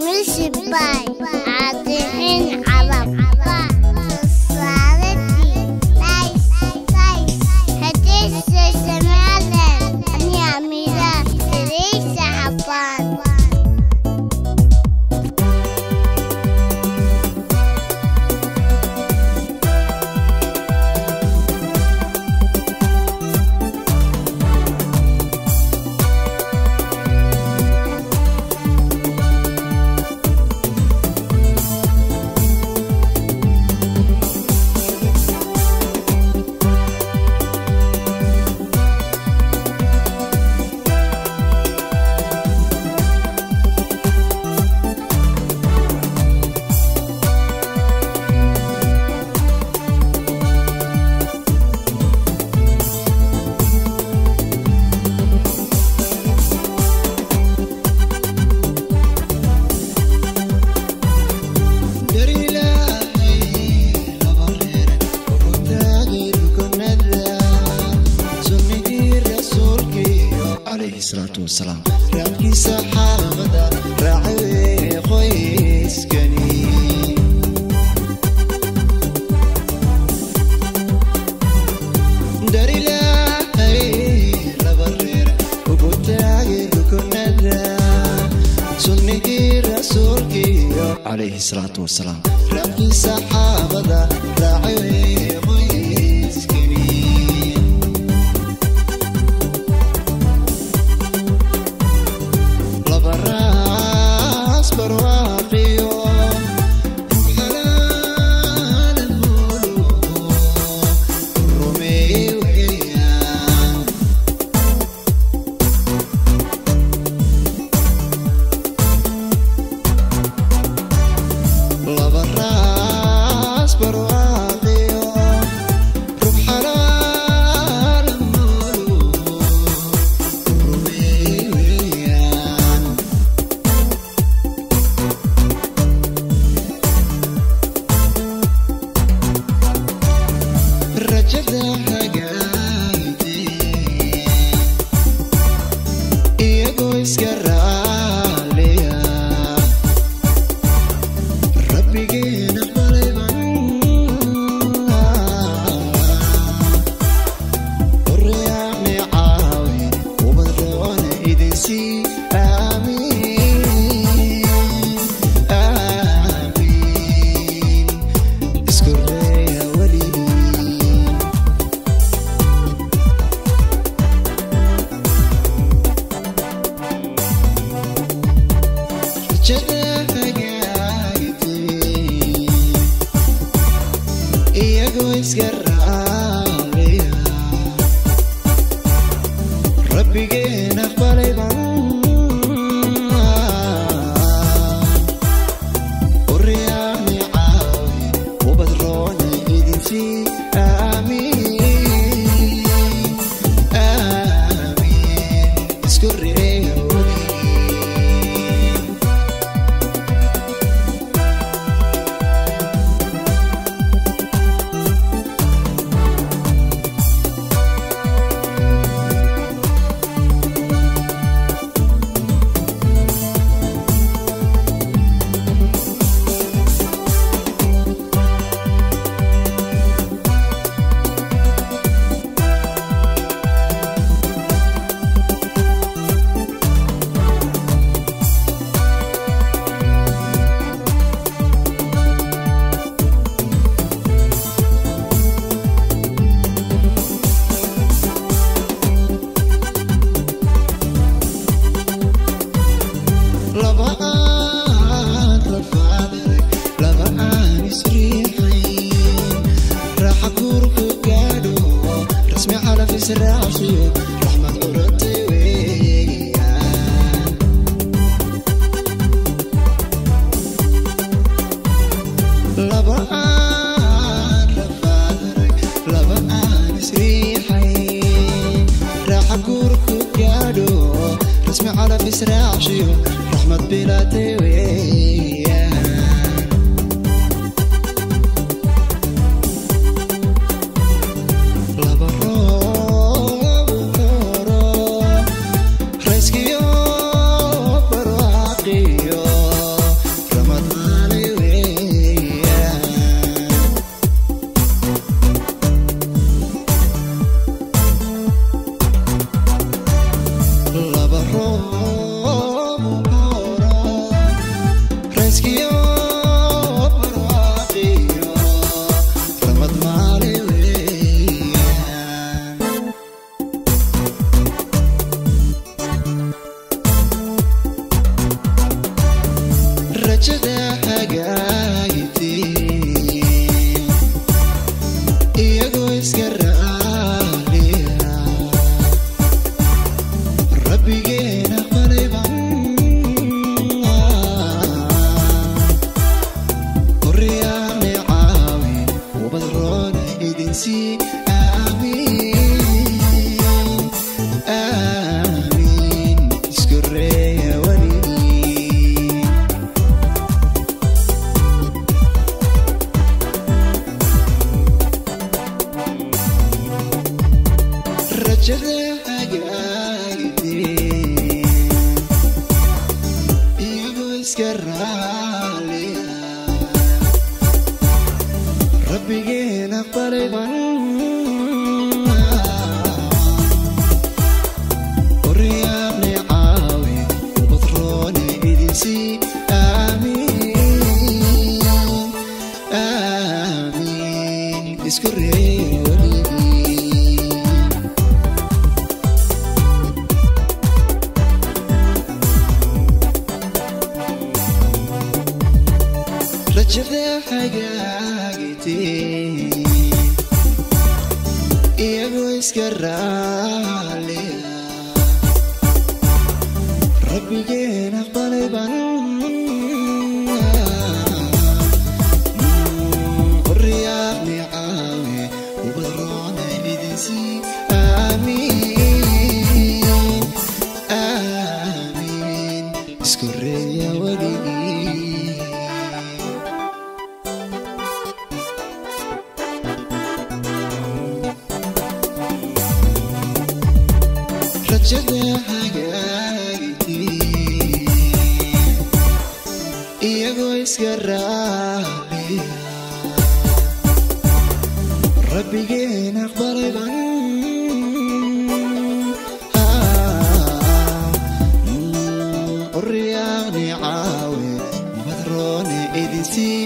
Music by Adrian Arab. Society, nice. Hadith Samalan, Ani Amira, Teresa Haban. الصلاة والسلام ربي سحابة راعي خويس كني داري لا لبرر وقتاعي كنا سني رسولك عليه الصلاة والسلام ربي سحابة راعي خويس كني rajada hagaagtiin iyagoo iska raaliya rabbigeena qalayban qoryaane caawi ubadroona idinsii rajada hagaagtiin iyagoo iska raaliya rabbigeena qalayban qoryaane caawi ubadroona idinsii aamiin isku reeya rajada hagaagtiin iyagoo iska raaliya rabbigeena qalayban qoryaane caawi ubadroona idinsii aamiin isku reeya weligii rajada hagaagtiin iyagoo iska raaliya rabbigeena qalayban qoryaane caawi ubadroona idinsii